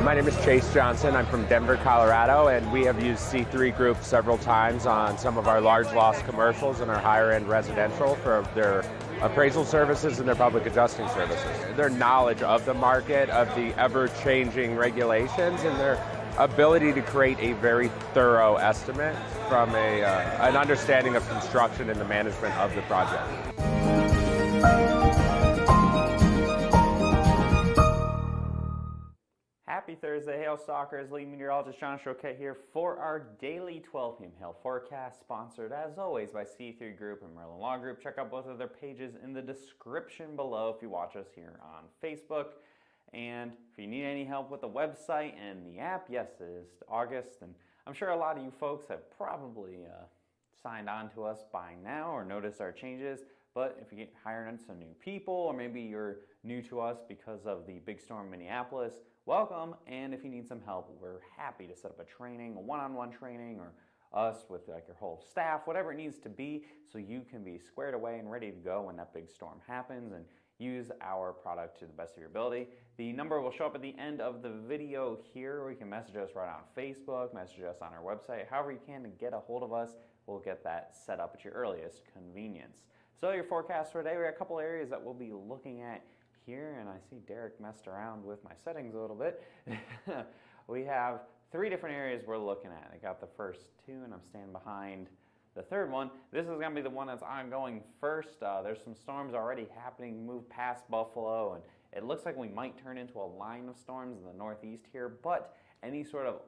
My name is Chase Johnson. I'm from Denver, Colorado, and we have used C3 Group several times on some of our large loss commercials and our higher end residential for their appraisal services and their public adjusting services. Their knowledge of the market, of the ever-changing regulations, and their ability to create a very thorough estimate from an understanding of construction and the management of the project. Happy Thursday, Hail Stalkers. Lead meteorologist John Choquette here for our daily 12 p.m. hail forecast, sponsored as always by C3 Group and Merlin Law Group. Check out both of their pages in the description below if you watch us here on Facebook. And if you need any help with the website and the app, yes, it is August, and I'm sure a lot of you folks have probably signed on to us by now or noticed our changes. But if you get hiring some new people, or maybe you're new to us because of the big storm in Minneapolis, welcome. And if you need some help, we're happy to set up a training, a one-on-one training, or us with like your whole staff, whatever it needs to be, so you can be squared away and ready to go when that big storm happens and use our product to the best of your ability. The number will show up at the end of the video here, or you can message us right on Facebook, message us on our website. However you can to get a hold of us, we'll get that set up at your earliest convenience. So your forecast for today, we got a couple areas that we'll be looking at here, and I see Derek messed around with my settings a little bit. We have 3 different areas we're looking at. I got the first 2, and I'm standing behind the third one. This is going to be the one that's ongoing first. There's some storms already happening, move past Buffalo, and it looks like we might turn into a line of storms in the northeast here, but any sort of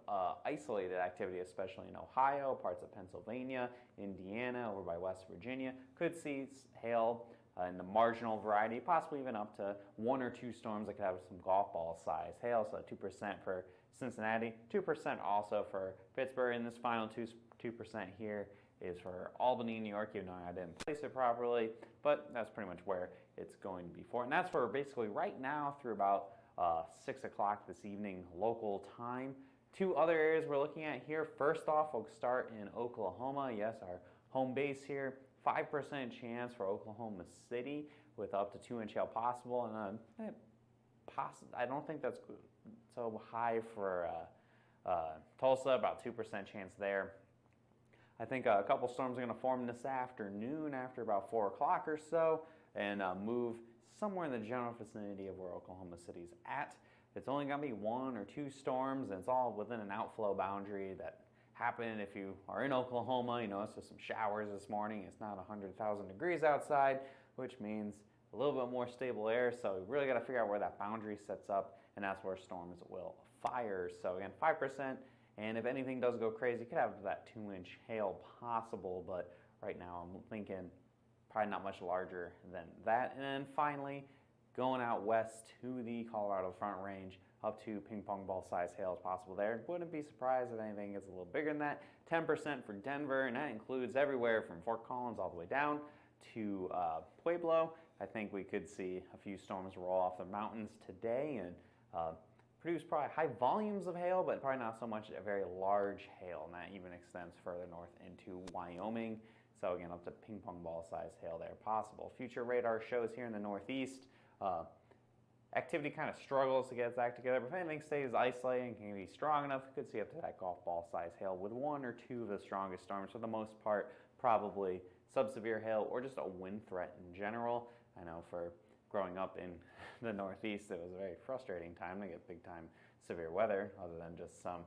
isolated activity, especially in Ohio, parts of Pennsylvania, Indiana, over by West Virginia, could see hail in the marginal variety, possibly even up to 1 or 2 storms that could have some golf ball size hail. So 2% for Cincinnati, 2% also for Pittsburgh, and this final 2% here is for Albany, New York. You know, I didn't place it properly, but that's pretty much where it's going to be for. And that's for basically right now through about 6 o'clock this evening local time. 2 other areas we're looking at here. First off, we'll start in Oklahoma. Yes, our home base here. 5% chance for Oklahoma City with up to 2-inch hail possible. And I don't think that's so high for Tulsa, about 2% chance there. I think a couple storms are going to form this afternoon after about 4 o'clock or so and move somewhere in the general vicinity of where Oklahoma City's at. It's only going to be 1 or 2 storms, and it's all within an outflow boundary that happen if you are in Oklahoma. You notice there's some showers this morning. It's not 100,000 degrees outside, which means a little bit more stable air. So we really got to figure out where that boundary sets up, and that's where storms will fire. So again, 5%. And if anything does go crazy, you could have that 2-inch hail possible, but right now I'm thinking probably not much larger than that. And then finally, going out west to the Colorado Front Range, up to ping pong ball size hail is possible there. Wouldn't be surprised if anything gets a little bigger than that. 10% for Denver, and that includes everywhere from Fort Collins all the way down to Pueblo. I think we could see a few storms roll off the mountains today and produce probably high volumes of hail, but probably not so much a very large hail, and that even extends further north into Wyoming. So again, up to ping pong ball size hail there possible. Future radar shows here in the northeast, activity kind of struggles to get its act together, but if anything stays isolated and can be strong enough, you could see up to that golf ball size hail with 1 or 2 of the strongest storms. For the most part, probably sub-severe hail or just a wind threat in general. I know for growing up in the Northeast, it was a very frustrating time to get big-time severe weather other than just some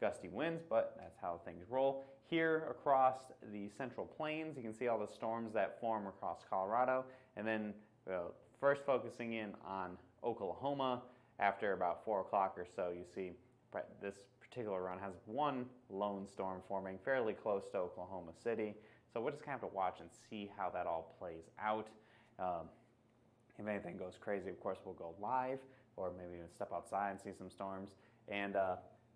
gusty winds, but that's how things roll. Here across the Central Plains, you can see all the storms that form across Colorado, and then first focusing in on Oklahoma after about 4 o'clock or so, you see this particular run has 1 lone storm forming fairly close to Oklahoma City. So we'll just kind of have to watch and see how that all plays out. If anything goes crazy, of course, we'll go live or maybe even step outside and see some storms. And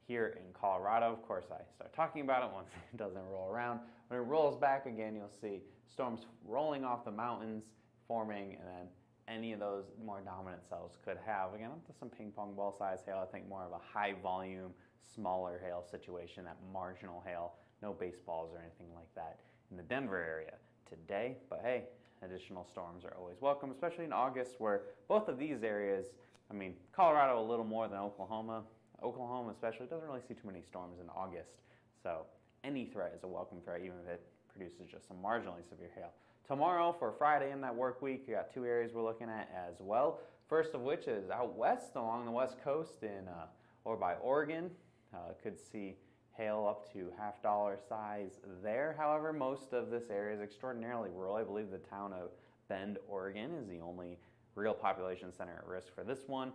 here in Colorado, of course, I start talking about it once it doesn't roll around. When it rolls back again, you'll see storms rolling off the mountains, forming, and then any of those more dominant cells could have, again, up to some ping pong ball size hail. I think more of a high volume, smaller hail situation, that marginal hail, no baseballs or anything like that in the Denver area today. But hey, additional storms are always welcome, especially in August, where both of these areas, I mean, Colorado a little more than Oklahoma, Oklahoma especially doesn't really see too many storms in August. So any threat is a welcome threat, even if it produces just some marginally severe hail. Tomorrow, for Friday in that work week, we got two areas we're looking at as well. First of which is out west along the west coast or by Oregon. Could see hail up to $half size there. However, most of this area is extraordinarily rural. I believe the town of Bend, Oregon is the only real population center at risk for this one.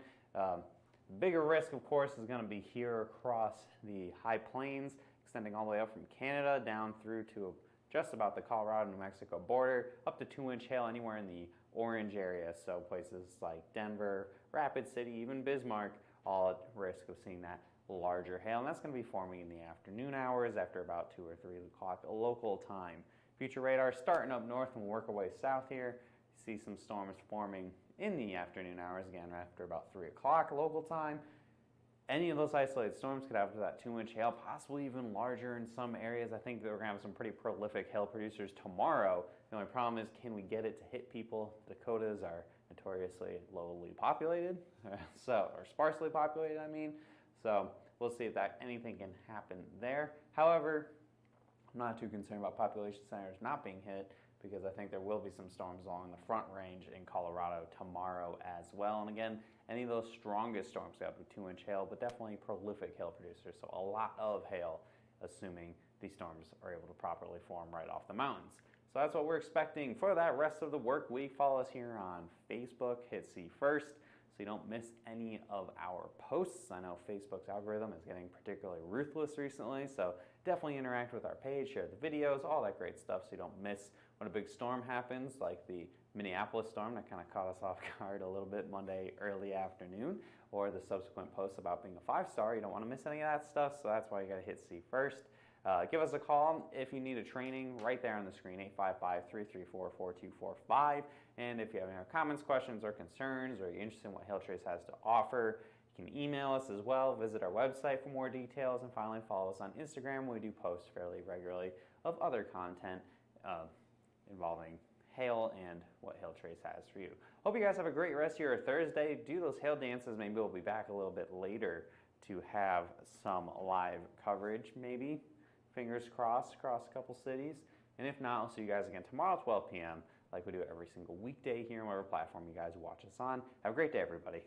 Bigger risk, of course, is going to be here across the high plains, extending all the way up from Canada down through to just about the Colorado-New Mexico border, up to 2-inch hail anywhere in the orange area. So places like Denver, Rapid City, even Bismarck, all at risk of seeing that larger hail. And that's going to be forming in the afternoon hours after about 2 or 3 o'clock local time. Future radar starting up north and work our way south here. See some storms forming in the afternoon hours, again after about 3 o'clock local time. Any of those isolated storms could have that 2-inch hail, possibly even larger in some areas. I think that we're going to have some pretty prolific hail producers tomorrow. The only problem is, can we get it to hit people? Dakotas are notoriously lowly populated, or sparsely populated, I mean. So we'll see if anything can happen there. However, I'm not too concerned about population centers not being hit, because I think there will be some storms along the Front Range in Colorado tomorrow as well. And again, any of those strongest storms got with 2-inch hail, but definitely prolific hail producers. So a lot of hail, assuming these storms are able to properly form right off the mountains. So that's what we're expecting for that rest of the work week. Follow us here on Facebook, hit See First, so you don't miss any of our posts. I know Facebook's algorithm is getting particularly ruthless recently, so definitely interact with our page, share the videos, all that great stuff, so you don't miss when a big storm happens, like the Minneapolis storm that kind of caught us off guard a little bit Monday early afternoon, or the subsequent posts about being a 5-star. You don't want to miss any of that stuff, so that's why you got to hit See First. Give us a call if you need a training right there on the screen, 855-334-4245. And if you have any comments, questions, or concerns, or you're interested in what Hailtrace has to offer, you can email us as well. Visit our website for more details. And finally, follow us on Instagram, where we do post fairly regularly of other content involving hail and what Hailtrace has for you. Hope you guys have a great rest of your Thursday. Do those hail dances. Maybe we'll be back a little bit later to have some live coverage, maybe. Fingers crossed across a couple cities. And if not, I'll see you guys again tomorrow at 12 p.m. like we do every single weekday here on whatever platform you guys watch us on. Have a great day, everybody.